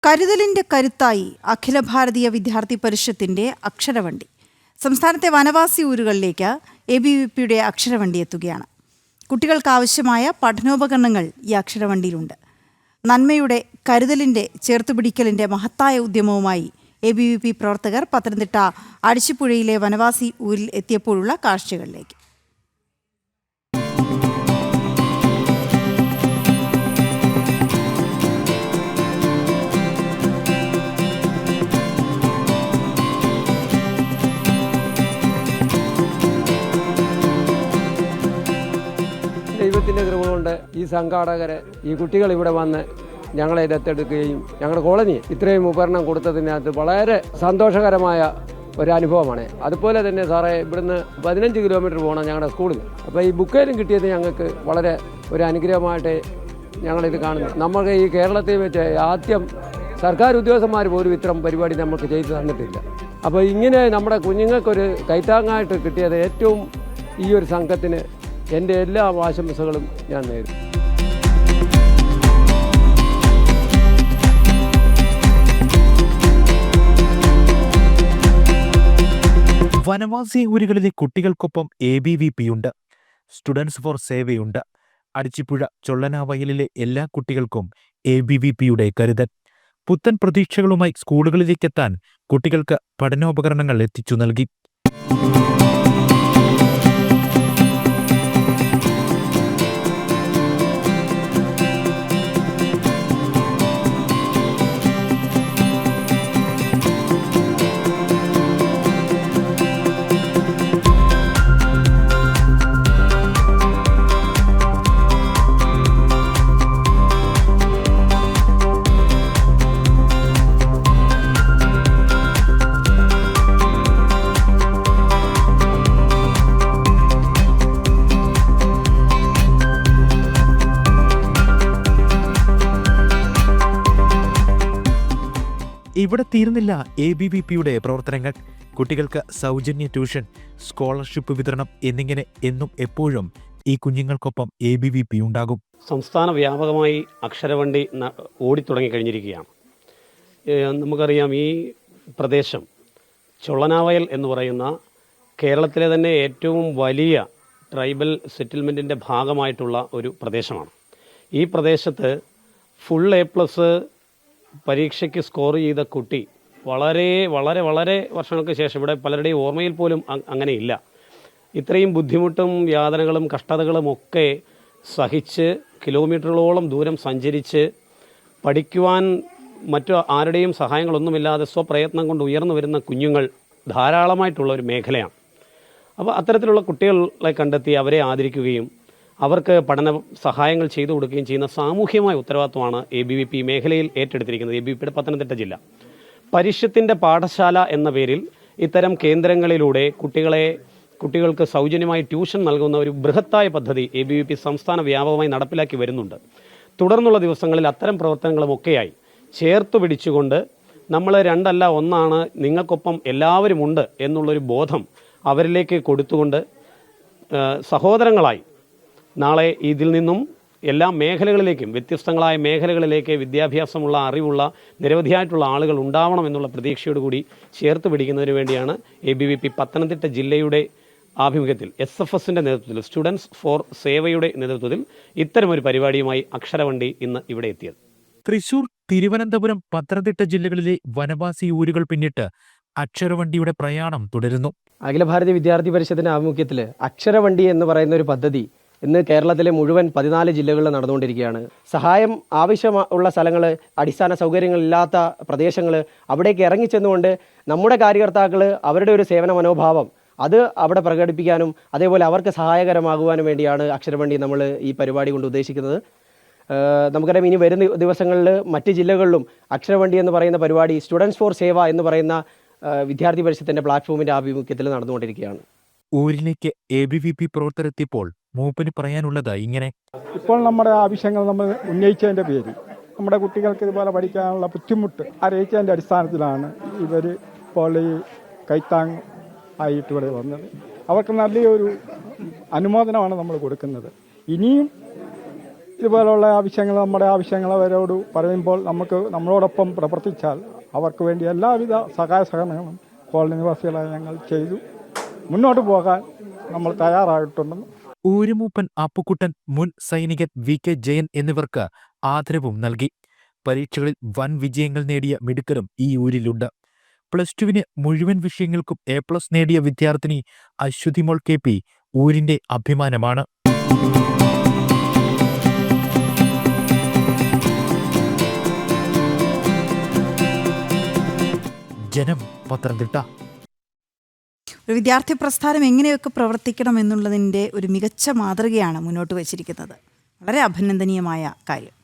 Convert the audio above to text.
കരുതലിന്റെ കരുത്തായി അഖില ഭാരതീയ വിദ്യാർത്ഥി പരിഷത്തിന്റെ അക്ഷരവണ്ടി. സംസ്ഥാനത്തെ വനവാസി ഊരുകളിലേക്ക് ABVPയുടെ അക്ഷരവണ്ടി എത്തുകയാണ്. കുട്ടികൾക്കാവശ്യമായ പഠനോപകരണങ്ങൾ ഈ അക്ഷരവണ്ടിയിലുണ്ട്. നന്മയുടെ, കരുതലിന്റെ, ചേർത്തുപിടിക്കലിന്റെ മഹത്തായ ഉദ്യമവുമായി ABVP പ്രവർത്തകർ പത്തനംതിട്ട അടിച്ചിപ്പുഴയിലെ വനവാസി ഊരിൽ എത്തിയപ്പോഴുള്ള കാഴ്ചകളിലേക്ക്. ദൈവത്തിൻ്റെ കൃപ കൊണ്ട് ഈ സംഘാടകരെ, ഈ കുട്ടികൾ ഇവിടെ വന്ന് ഞങ്ങളെ ദത്തെടുക്കുകയും ഞങ്ങളുടെ കോളനി ഇത്രയും ഉപകരണം കൊടുത്തതിനകത്ത് വളരെ സന്തോഷകരമായ ഒരനുഭവമാണ്. അതുപോലെ തന്നെ സാറേ, ഇവിടുന്ന് 15 കിലോമീറ്റർ പോകണം ഞങ്ങളുടെ സ്കൂളിൽ. അപ്പോൾ ഈ ബുക്കേലും കിട്ടിയത് ഞങ്ങൾക്ക് വളരെ ഒരു അനുഗ്രഹമായിട്ട് ഞങ്ങളിത് കാണുന്നു. നമുക്ക് ഈ കേരളത്തിൽ വെച്ച് ആദ്യം സർക്കാർ ഉദ്യോഗസ്ഥന്മാർ പോലും ഇത്തരം പരിപാടി നമുക്ക് ചെയ്തു തന്നിട്ടില്ല. അപ്പോൾ ഇങ്ങനെ നമ്മുടെ കുഞ്ഞുങ്ങൾക്കൊരു കൈത്താങ്ങായിട്ട് കിട്ടിയത് ഏറ്റവും ഈ ഒരു സംഘത്തിന് എൻ്റെ എല്ലാ ആശംസകളും ഞാൻ നേരും. വനവാസി ഊരുകളിലെ കുട്ടികൾക്കൊപ്പം ABVP ഉണ്ട്. സ്റ്റുഡൻസ് ഫോർ സേവയുണ്ട്. അടിച്ചിപ്പുഴ ചൊള്ളനാവയലിലെ എല്ലാ കുട്ടികൾക്കും ABVPയുടെ കരുതൽ. പുത്തൻ പ്രതീക്ഷകളുമായി സ്കൂളുകളിലേക്കെത്താൻ കുട്ടികൾക്ക് പഠനോപകരണങ്ങൾ എത്തിച്ചു നൽകി. ഇവിടെ തീർന്നില്ല ABVPയുടെ പ്രവർത്തനങ്ങൾ. കുട്ടികൾക്ക് സൗജന്യ ട്യൂഷൻ, സ്കോളർഷിപ്പ് വിതരണം എന്നിങ്ങനെ എന്നും എപ്പോഴും ഈ കുഞ്ഞുങ്ങൾക്കൊപ്പം ABVP ഉണ്ടാകും. സംസ്ഥാന വ്യാപകമായി അക്ഷരവണ്ടി ഓടിത്തുടങ്ങിക്കഴിഞ്ഞിരിക്കുകയാണ്. നമുക്കറിയാം, ഈ പ്രദേശം ചൊള്ളനാവയൽ എന്ന് പറയുന്ന കേരളത്തിലെ തന്നെ ഏറ്റവും വലിയ ട്രൈബൽ സെറ്റിൽമെൻറ്റിൻ്റെ ഭാഗമായിട്ടുള്ള ഒരു പ്രദേശമാണ്. ഈ പ്രദേശത്ത് ഫുൾ A+ പരീക്ഷയ്ക്ക് സ്കോർ ചെയ്ത കുട്ടി വളരെ വളരെ വളരെ വർഷങ്ങൾക്ക് ശേഷം, ഇവിടെ പലരുടെയും ഓർമ്മയിൽ പോലും അങ്ങനെയില്ല, ഇത്രയും ബുദ്ധിമുട്ടും യാതനകളും കഷ്ടതകളും ഒക്കെ സഹിച്ച് കിലോമീറ്ററുകളോളം ദൂരം സഞ്ചരിച്ച് പഠിക്കുവാൻ മറ്റു ആരുടെയും സഹായങ്ങളൊന്നുമില്ലാതെ സ്വപ്രയത്നം കൊണ്ട് ഉയർന്നു വരുന്ന കുഞ്ഞുങ്ങൾ ധാരാളമായിട്ടുള്ള ഒരു മേഖലയാണ്. അപ്പോൾ അത്തരത്തിലുള്ള കുട്ടികളെ കണ്ടെത്തി അവരെ ആദരിക്കുകയും അവർക്ക് പഠന സഹായങ്ങൾ ചെയ്തു കൊടുക്കുകയും ചെയ്യുന്ന സാമൂഹ്യമായ ഉത്തരവാദിത്വമാണ് ABVP മേഖലയിൽ ഏറ്റെടുത്തിരിക്കുന്നത്. ABVPയുടെ പത്തനംതിട്ട ജില്ല പരിഷത്തിൻ്റെ പാഠശാല എന്ന പേരിൽ ഇത്തരം കേന്ദ്രങ്ങളിലൂടെ കുട്ടികൾക്ക് സൗജന്യമായി ട്യൂഷൻ നൽകുന്ന ഒരു ബൃഹത്തായ പദ്ധതി ABVP സംസ്ഥാന വ്യാപകമായി നടപ്പിലാക്കി വരുന്നുണ്ട്. തുടർന്നുള്ള ദിവസങ്ങളിൽ അത്തരം പ്രവർത്തനങ്ങളുമൊക്കെയായി ചേർത്ത് പിടിച്ചുകൊണ്ട് നമ്മൾ രണ്ടല്ല ഒന്നാണ്, നിങ്ങൾക്കൊപ്പം എല്ലാവരുമുണ്ട് എന്നുള്ളൊരു ബോധം അവരിലേക്ക് കൊടുത്തുകൊണ്ട് സഹോദരങ്ങളായി നാളെ ഇതിൽ നിന്നും എല്ലാ മേഖലകളിലേക്കും, വ്യത്യസ്തങ്ങളായ മേഖലകളിലേക്ക് വിദ്യാഭ്യാസമുള്ള, അറിവുള്ള നിരവധിയായിട്ടുള്ള ആളുകൾ ഉണ്ടാവണം എന്നുള്ള പ്രതീക്ഷയോടുകൂടി ചേർത്ത് പിടിക്കുന്നതിന് വേണ്ടിയാണ് ABVP പത്തനംതിട്ട ജില്ലയുടെ ആഭിമുഖ്യത്തിൽ SFSന്റെ നേതൃത്വത്തിൽ, സ്റ്റുഡൻസ് ഫോർ സേവയുടെ നേതൃത്വത്തിൽ ഇത്തരമൊരു പരിപാടിയുമായി അക്ഷരവണ്ടി ഇന്ന് ഇവിടെ എത്തിയത്. തൃശൂർ, തിരുവനന്തപുരം, പത്തനംതിട്ട ജില്ലകളിലെ വനവാസി ഊരുകൾ പിന്നിട്ട് അക്ഷരവണ്ടിയുടെ പ്രയാണം തുടരുന്നു. അഖില ഭാരതീയ വിദ്യാർത്ഥി പരിഷത്തിന്റെ ആഭിമുഖ്യത്തിൽ അക്ഷരവണ്ടി എന്ന് പറയുന്ന ഒരു പദ്ധതി ഇന്ന് കേരളത്തിലെ മുഴുവൻ 14 ജില്ലകളിൽ നടന്നുകൊണ്ടിരിക്കുകയാണ്. സഹായം ആവശ്യമുള്ള സ്ഥലങ്ങൾ, അടിസ്ഥാന സൗകര്യങ്ങളില്ലാത്ത പ്രദേശങ്ങൾ, അവിടേക്ക് ഇറങ്ങിച്ചെന്നുകൊണ്ട് നമ്മുടെ കാര്യകർത്താക്കൾ അവരുടെ ഒരു സേവന മനോഭാവം അത് അവിടെ പ്രകടിപ്പിക്കാനും അതേപോലെ അവർക്ക് സഹായകരമാകുവാനും വേണ്ടിയാണ് അക്ഷരവണ്ടി നമ്മൾ ഈ പരിപാടി കൊണ്ട് ഉദ്ദേശിക്കുന്നത്. നമുക്കറിയാം, ഇനി വരുന്ന ദിവസങ്ങളിൽ മറ്റ് ജില്ലകളിലും അക്ഷരവണ്ടി എന്ന് പറയുന്ന പരിപാടി സ്റ്റുഡൻസ് ഫോർ സേവ എന്ന് പറയുന്ന വിദ്യാർത്ഥി പരിഷത്തിൻ്റെ പ്ലാറ്റ്ഫോമിൻ്റെ ആഭിമുഖ്യത്തിൽ നടന്നുകൊണ്ടിരിക്കുകയാണ്. ഊരിലേക്ക് ABVP പ്രവർത്തകരെത്തിയപ്പോൾ മൂപ്പന് പറയാനുള്ളത് ഇങ്ങനെ: ഇപ്പോൾ നമ്മുടെ ആവശ്യങ്ങൾ നമ്മൾ ഉന്നയിച്ചതിൻ്റെ പേരിൽ നമ്മുടെ കുട്ടികൾക്ക് ഇതുപോലെ പഠിക്കാനുള്ള ബുദ്ധിമുട്ട് അറിയിച്ചതിൻ്റെ അടിസ്ഥാനത്തിലാണ് ഇവർ ഇപ്പോൾ ഈ കൈത്താങ് ആയിട്ട് ഇവിടെ വന്നത്. അവർക്ക് നല്ലൊരു അനുമോദനമാണ് നമ്മൾ കൊടുക്കുന്നത്. ഇനിയും ഇതുപോലുള്ള ആവശ്യങ്ങൾ നമ്മുടെ ആവശ്യങ്ങൾ അവരോട് പറയുമ്പോൾ നമ്മളോടൊപ്പം പ്രവർത്തിച്ചാൽ അവർക്ക് വേണ്ടി എല്ലാവിധ സഹായ സഹകരണങ്ങളും കോളനി നിവാസികളായ ഞങ്ങൾ ചെയ്തു മുന്നോട്ട് പോകാൻ നമ്മൾ തയ്യാറായിട്ടുണ്ടെന്ന്. ഊരുമൂപ്പൻ അപ്പുക്കുട്ടൻ, മുൻ സൈനികൻ VK ജയൻ എന്നിവർക്ക് ആദരവും നൽകി. പരീക്ഷകളിൽ വൻ വിജയങ്ങൾ നേടിയ മിടുക്കരും ഈ ഊരിലുണ്ട്. +2 മുഴുവൻ വിഷയങ്ങൾക്കും A+ നേടിയ വിദ്യാർത്ഥിനി അശ്വതിമോൾ KP ഊരിന്റെ അഭിമാനമാണ്. ജനം, പത്തനംതിട്ട. ഒരു വിദ്യാർത്ഥി പ്രസ്ഥാനം എങ്ങനെയൊക്കെ പ്രവർത്തിക്കണം എന്നുള്ളതിൻ്റെ ഒരു മികച്ച മാതൃകയാണ് മുന്നോട്ട് വച്ചിരിക്കുന്നത്. വളരെ അഭിനന്ദനീയമായ കാര്യം.